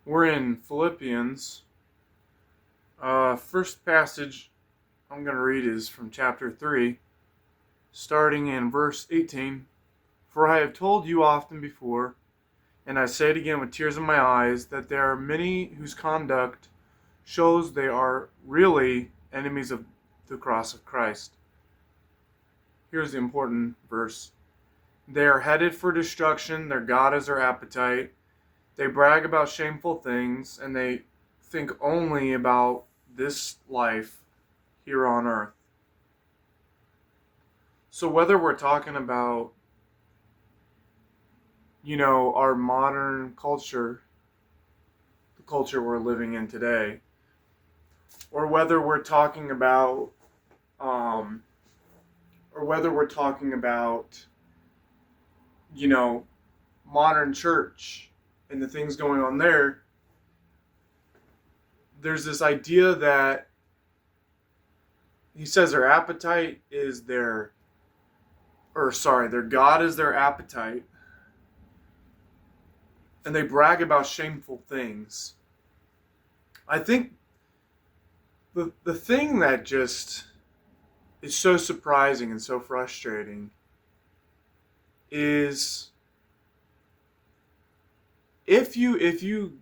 We're in Philippians. First passage I'm going to read is from chapter 3, starting in verse 18. For I have told you often before, and I say it again with tears in my eyes, that there are many whose conduct shows they are really enemies of the cross of Christ. Here's the important verse. They are headed for destruction, their God is their appetite. They brag about shameful things, and they think only about this life here on earth. So whether we're talking about, our modern culture, the culture we're living in today, or whether we're talking about, um, or whether we're talking about, you know, modern church and the things going on there, there's this idea that he says their appetite is their God is their appetite, and they brag about shameful things. I think the thing that just is so surprising and so frustrating is if you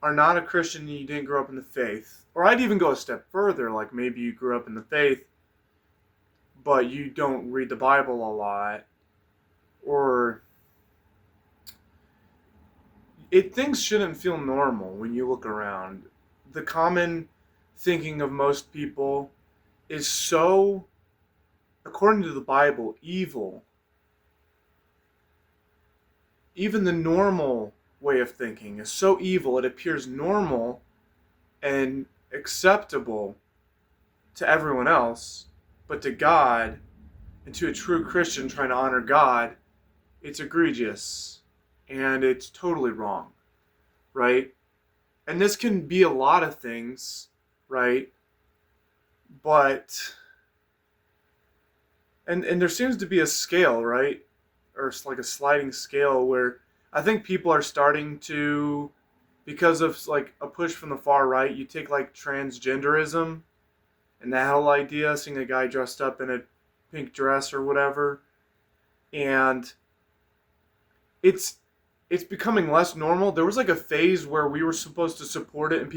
are not a Christian and you didn't grow up in the faith, or I'd even go a step further, like maybe you grew up in the faith but you don't read the Bible a lot, or things shouldn't feel normal when you look around. The common thinking of most people is so, according to the Bible, evil. Even the normal way of thinking is so evil it appears normal and acceptable to everyone else, but to God and to a true Christian trying to honor God, it's egregious and it's totally wrong, right? And this can be a lot of things, right? But and there seems to be a scale, right? Or it's like a sliding scale where I think people are starting to, because of like a push from the far right, you take like transgenderism and that whole idea, seeing a guy dressed up in a pink dress or whatever, and it's becoming less normal. There was like a phase where we were supposed to support it, and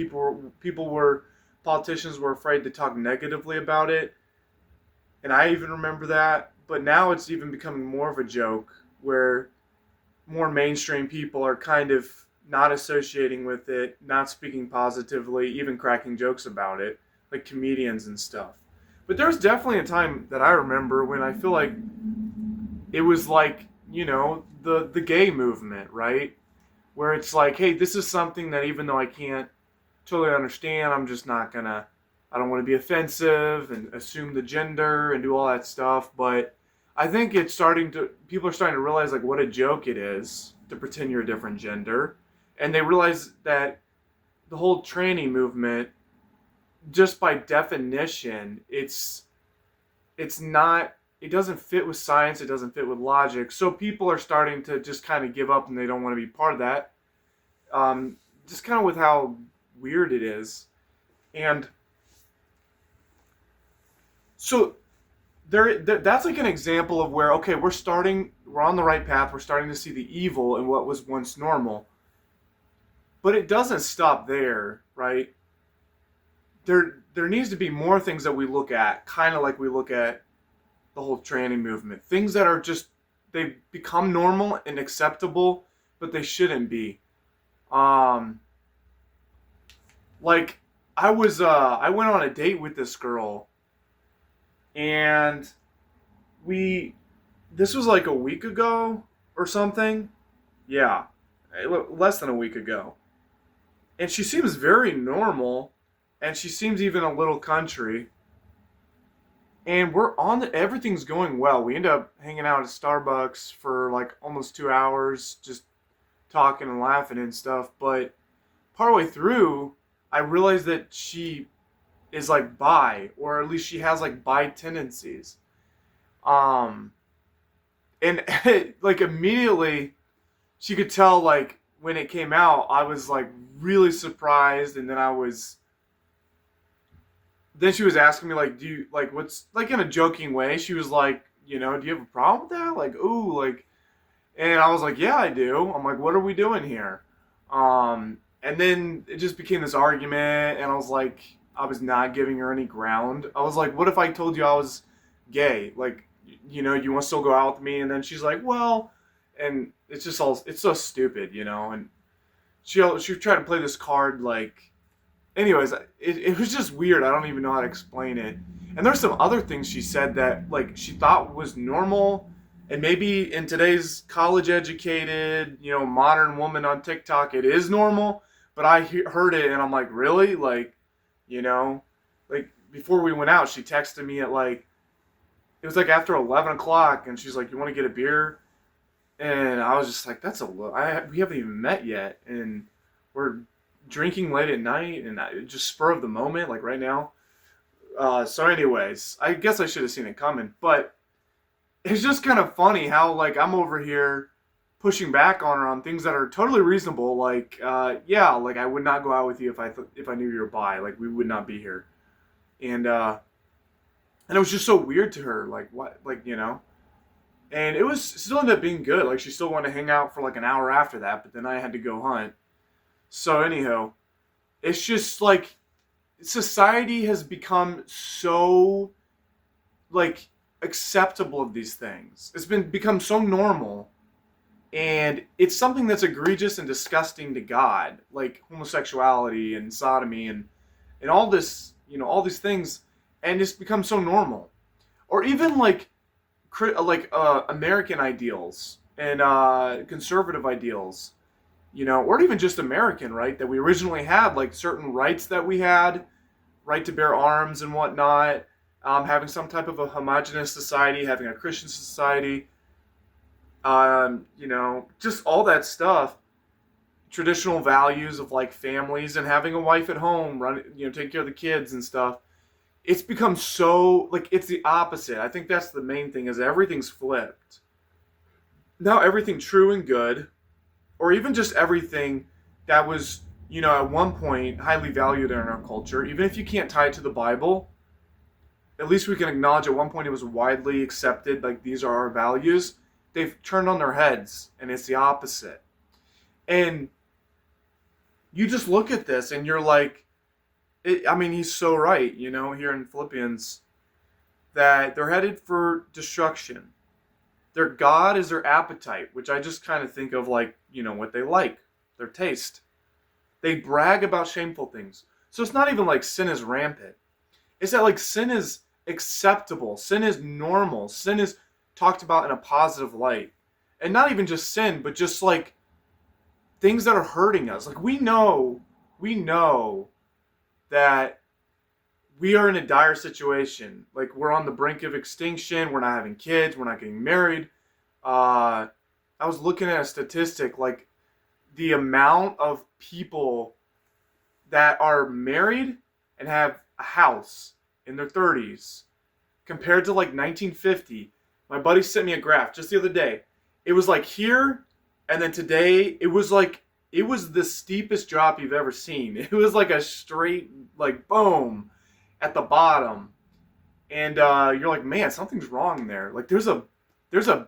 politicians were afraid to talk negatively about it, and I even remember that. But now it's even becoming more of a joke, where more mainstream people are kind of not associating with it, not speaking positively, even cracking jokes about it, like comedians and stuff. But there's definitely a time that I remember when I feel like it was like, the gay movement, right? Where it's like, hey, this is something that even though I can't totally understand, I'm just not gonna, I don't want to be offensive and assume the gender and do all that stuff. But I think people are starting to realize like what a joke it is to pretend you're a different gender. And they realize that the whole tranny movement, just by definition, it's not, it doesn't fit with science, it doesn't fit with logic. So people are starting to just kind of give up and they don't want to be part of that. Just kind of with how weird it is. And so that's like an example of where, okay, we're on the right path, we're starting to see the evil in what was once normal. But it doesn't stop there, right? There needs to be more things that we look at, kind of like we look at the whole tranny movement. Things that are just, they become normal and acceptable, but they shouldn't be. Um, like I went on a date with this girl, and we this was like a week ago or something. Yeah, less than a week ago. And she seems very normal, and she seems even a little country. And everything's going well. We end up hanging out at Starbucks for like almost 2 hours, just talking and laughing and stuff. But partway through, I realized that she is like bi, or at least she has like bi tendencies. Um, and like immediately, she could tell like when it came out, I was like really surprised, and then she was asking me like, do you like what's like in a joking way? She was like, do you have a problem with that? Like, ooh, like, and I was like, yeah, I do. I'm like, what are we doing here? And then it just became this argument, and I was not giving her any ground. I was like, what if I told you I was gay? Like, you want to still go out with me? And then she's like, well, and it's so stupid, and she tried to play this card like, anyways, it was just weird. I don't even know how to explain it. And there's some other things she said that like she thought was normal, and maybe in today's college educated, modern woman on TikTok, it is normal. But I heard it and I'm like, really? Like, you know, like before we went out, she texted me at like it was like after 11 o'clock, and she's like, "You want to get a beer?" And I was just like, "That's a little. We haven't even met yet, and we're drinking late at night, and just spur of the moment, like right now." So, anyways, I guess I should have seen it coming, but it's just kind of funny how like I'm over here pushing back on her on things that are totally reasonable. Like, yeah, like I would not go out with you if I knew you were bi. Like, we would not be here, and and it was just so weird to her. Like, what, like and it was still ended up being good. Like, she still wanted to hang out for like an hour after that, but then I had to go hunt. So anyhow, it's just like society has become so like acceptable of these things. It's been become so normal, and it's something that's egregious and disgusting to God, like homosexuality and sodomy and all this, all these things, and it's become so normal. Or even like American ideals and conservative ideals, or even just American, right? That we originally had like certain rights that we had, right to bear arms and whatnot, having some type of a homogenous society, having a Christian society, just all that stuff, traditional values of like families and having a wife at home, taking care of the kids and stuff. It's become so like it's the opposite. I think that's the main thing is everything's flipped. Now everything true and good, or even just everything that was, at one point highly valued in our culture, even if you can't tie it to the Bible, at least we can acknowledge at one point it was widely accepted, like these are our values. They've turned on their heads, and it's the opposite. And you just look at this and you're like, he's so right, here in Philippians, that they're headed for destruction. Their God is their appetite, which I just kind of think of like, what they like, their taste. They brag about shameful things. So it's not even like sin is rampant. It's that like sin is acceptable. Sin is normal. Sin is talked about in a positive light. And not even just sin, but just like things that are hurting us. Like we know that we are in a dire situation. Like we're on the brink of extinction. We're not having kids. We're not getting married. I was looking at a statistic, like the amount of people that are married and have a house in their 30s compared to like 1950. My buddy sent me a graph just the other day. It was like here, and then today it was the steepest drop you've ever seen. It was like a straight like boom at the bottom, and you're like, man, something's wrong there. Like there's a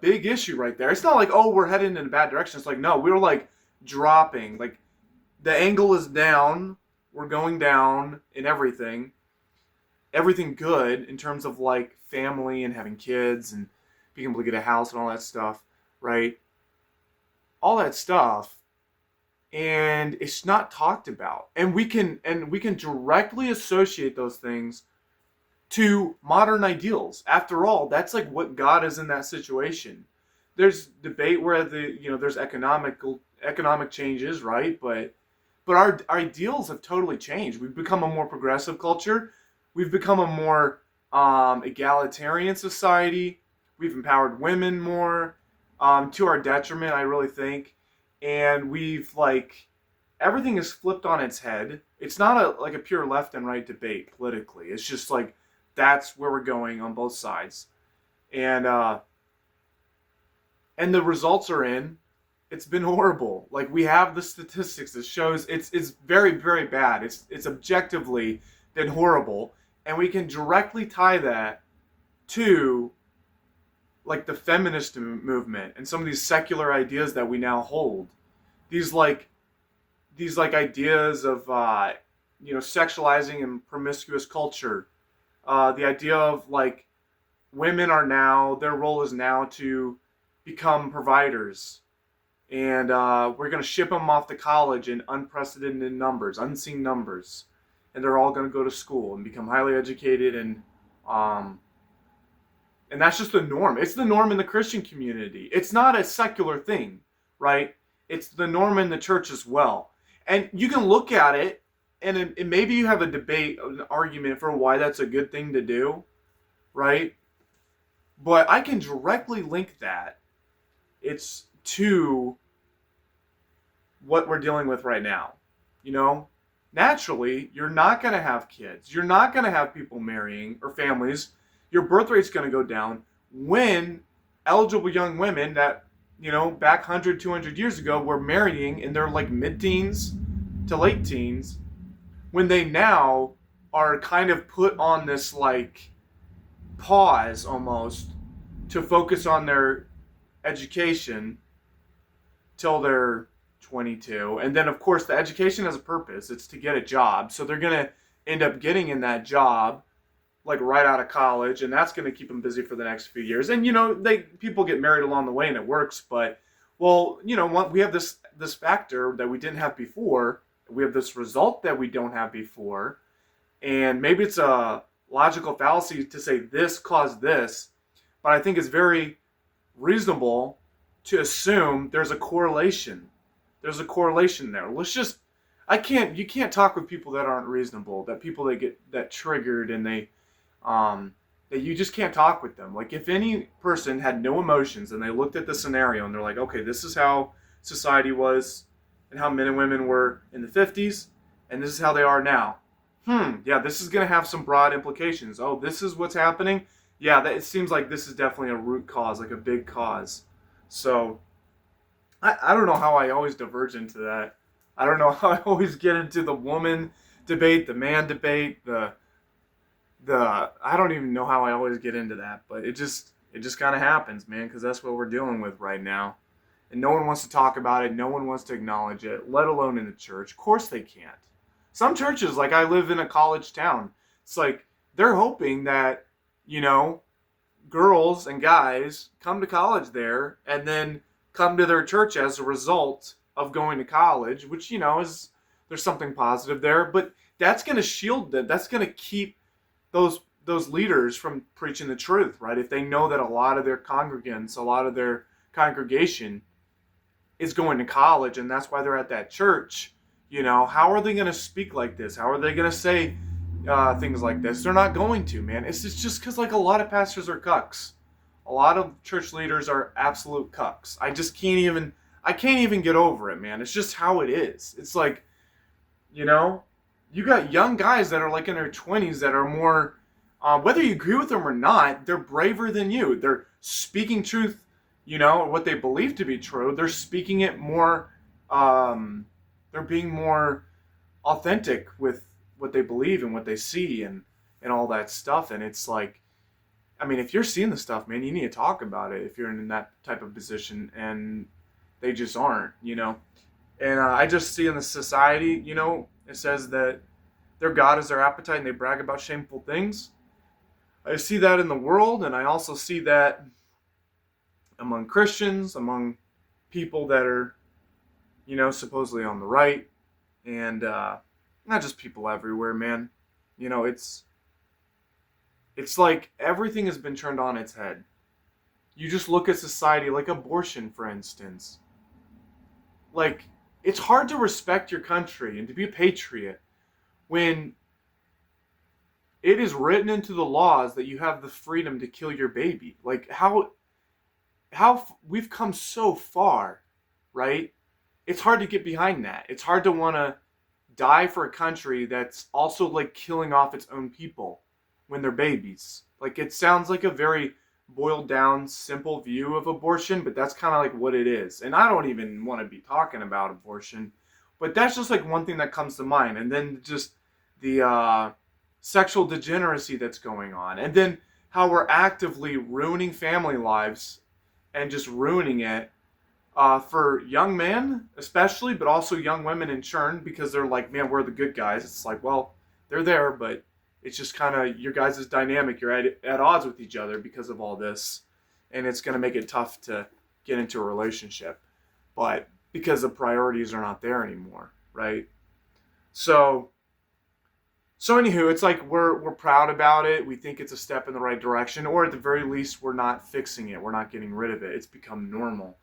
big issue right there. It's not like, oh, we're heading in a bad direction. It's like, no, we're like dropping. Like the angle is down. We're going down in everything. Everything good in terms of like family and having kids and being able to get a house and all that stuff, right? All that stuff. And it's not talked about. And we can directly associate those things to modern ideals. After all, that's like what God is in that situation. There's debate where there's economic changes, right? But our ideals have totally changed. We've become a more progressive culture. We've become a more egalitarian society. We've empowered women more, to our detriment, I really think. And we've like everything is flipped on its head. It's not a pure left and right debate politically. It's just like that's where we're going on both sides, and the results are in. It's been horrible. Like, we have the statistics that shows it's very, very bad. It's objectively been horrible, and we can directly tie that to like the feminist movement and some of these secular ideas that we now hold. These like ideas of sexualizing and promiscuous culture. The idea of like women are now, their role is now to become providers, and we're going to ship them off to college in unprecedented numbers, unseen numbers, and they're all going to go to school and become highly educated, um, and that's just the norm. It's the norm in the Christian community. It's not a secular thing, right? It's the norm in the church as well. And you can look at it, and maybe you have a debate, an argument for why that's a good thing to do, right? But I can directly link that it's to what we're dealing with right now. You know, naturally, you're not going to have kids. You're not going to have people marrying or families. Your birth rate's going to go down when eligible young women that, back 100, 200 years ago were marrying in their like mid-teens to late teens, when they now are kind of put on this like pause almost to focus on their education till they're 22. And then of course the education has a purpose. It's to get a job. So they're going to end up getting in that job like right out of college, and that's going to keep them busy for the next few years. And people get married along the way and it works, but we have this factor that we didn't have before. We have this result that we don't have before. And maybe it's a logical fallacy to say this caused this, but I think it's very reasonable to assume there's a correlation. There's a correlation there. You can't talk with people that aren't reasonable, that people that get that triggered and that you just can't talk with them. Like, if any person had no emotions and they looked at the scenario and they're like, okay, this is how society was and how men and women were in the 50s, and this is how they are now. Yeah, this is going to have some broad implications. Oh, this is what's happening? Yeah, it seems like this is definitely a root cause, like a big cause. So, I don't know how I always diverge into that. I don't know how I always get into the woman debate, the man debate, I don't even know how I always get into that, but it just kind of happens, man, because that's what we're dealing with right now. And no one wants to talk about it. No one wants to acknowledge it, let alone in the church. Of course they can't. Some churches, like I live in a college town, it's like they're hoping that, girls and guys come to college there and then come to their church as a result of going to college, which, is, there's something positive there, but that's going to shield them. That's going to keep those leaders from preaching the truth, right? If they know that a lot of their congregants, a lot of their congregation is going to college, and that's why they're at that church, how are they going to speak like this? How are they going to say things like this? They're not going to, man. It's just because like a lot of pastors are cucks. A lot of church leaders are absolute cucks. I can't even get over it, man. It's just how it is. It's like, you got young guys that are like in their 20s that are more, whether you agree with them or not, they're braver than you. They're speaking truth, what they believe to be true. They're speaking it more, they're being more authentic with what they believe and what they see and all that stuff. And it's like, I mean, if you're seeing the stuff, man, you need to talk about it if you're in that type of position, and they just aren't, And I just see in the society, it says that their God is their appetite and they brag about shameful things. I see that in the world, and I also see that among Christians, among people that are, supposedly on the right, and not just people everywhere, man. It's like everything has been turned on its head. You just look at society, like abortion, for instance. Like, it's hard to respect your country and to be a patriot when it is written into the laws that you have the freedom to kill your baby. Like, how we've come so far, right? It's hard to get behind that. It's hard to want to die for a country that's also like killing off its own people when they're babies. Like, it sounds like a very boiled down, simple view of abortion, but that's kind of like what it is. And I don't even want to be talking about abortion, but that's just like one thing that comes to mind. And then just the sexual degeneracy that's going on. And then how we're actively ruining family lives and just ruining it for young men, especially, but also young women in turn, because they're like, man, we're the good guys. It's like, well, they're there, but it's just kind of your guys' dynamic. You're at odds with each other because of all this, and it's going to make it tough to get into a relationship. But because the priorities are not there anymore, right? So anywho, it's like we're proud about it. We think it's a step in the right direction, or at the very least, we're not fixing it. We're not getting rid of it. It's become normal,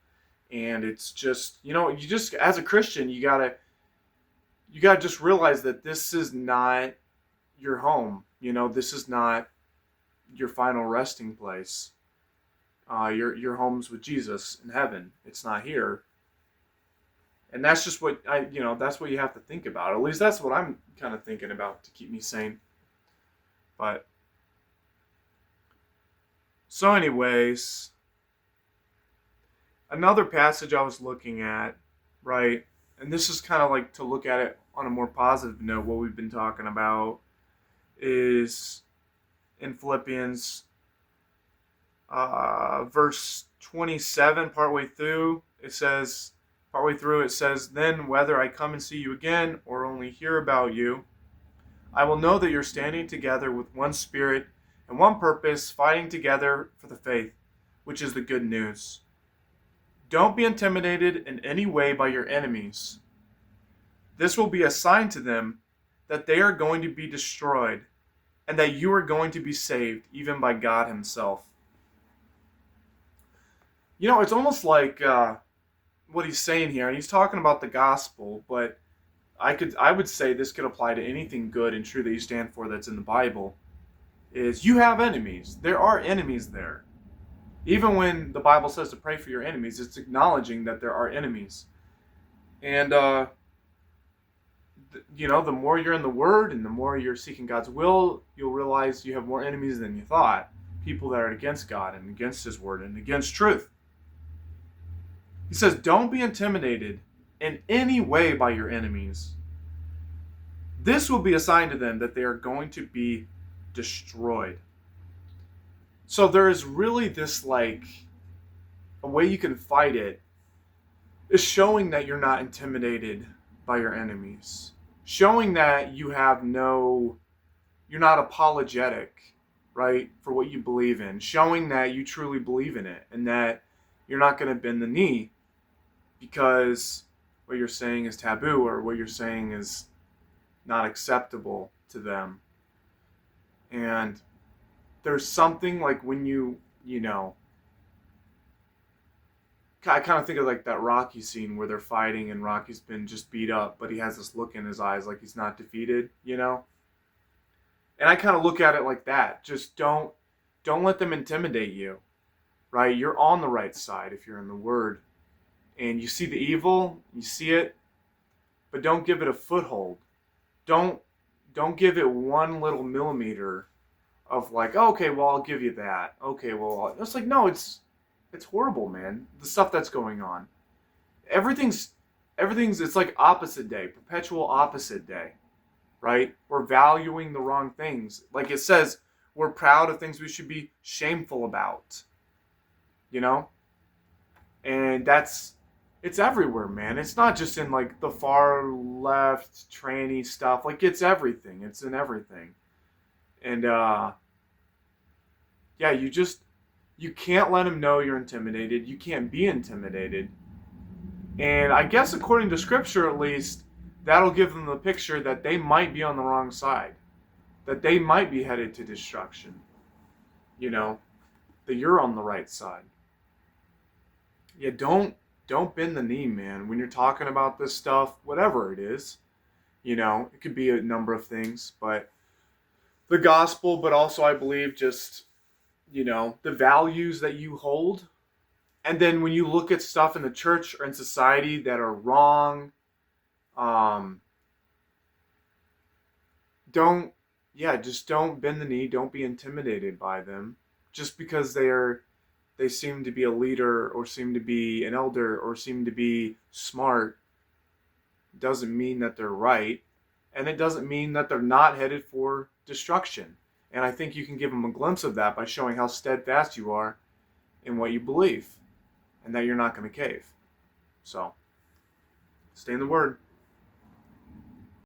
and it's just, you just, as a Christian, you gotta just realize that this is not your home. This is not your final resting place. Your home's with Jesus in heaven. It's not here. And that's just what that's what you have to think about. At least that's what I'm kind of thinking about to keep me sane. But so anyways, another passage I was looking at, right? And this is kind of like to look at it on a more positive note. What we've been talking about is in Philippians verse 27, partway through, it says, then whether I come and see you again or only hear about you, I will know that you're standing together with one spirit and one purpose, fighting together for the faith, which is the good news. Don't be intimidated in any way by your enemies. This will be a sign to them that they are going to be destroyed and that you are going to be saved, even by God himself. It's almost like what he's saying here, and he's talking about the gospel, but I would say this could apply to anything good and true that you stand for that's in the Bible, is you have enemies. There are enemies there. Even when the Bible says to pray for your enemies, it's acknowledging that there are enemies. And, the more you're in the Word and the more you're seeking God's will, you'll realize you have more enemies than you thought. People that are against God and against His Word and against truth. He says, don't be intimidated in any way by your enemies. This will be a sign to them that they are going to be destroyed. So there is really this, like, a way you can fight it is showing that you're not intimidated by your enemies. Showing that you're not apologetic, right, for what you believe in. Showing that you truly believe in it and that you're not going to bend the knee because what you're saying is taboo or what you're saying is not acceptable to them. And there's something like when I kind of think of like that Rocky scene where they're fighting and Rocky's been just beat up, but he has this look in his eyes like he's not defeated, And I kind of look at it like that. Just don't let them intimidate you, right? You're on the right side if you're in the Word. And you see the evil, you see it, but don't give it a foothold. Don't give it one little millimeter of like, oh, okay, well, I'll give you that. Okay, well, it's like, no, it's horrible, man. The stuff that's going on. Everything's, it's like opposite day, perpetual opposite day, right? We're valuing the wrong things. Like it says, we're proud of things we should be shameful about, And it's everywhere, man. It's not just in like the far left tranny stuff. Like it's everything. It's in everything. And you can't let them know you're intimidated. You can't be intimidated. And I guess according to Scripture at least, that'll give them the picture that they might be on the wrong side. That they might be headed to destruction. That you're on the right side. Yeah, don't bend the knee, man. When you're talking about this stuff, whatever it is, it could be a number of things, but the gospel, but also I believe just, the values that you hold. And then when you look at stuff in the church or in society that are wrong, just don't bend the knee. Don't be intimidated by them. just because they seem to be a leader or seem to be an elder or seem to be smart doesn't mean that they're right, and it doesn't mean that they're not headed for destruction. And I think you can give them a glimpse of that by showing how steadfast you are in what you believe and that you're not going to cave. So, stay in the Word.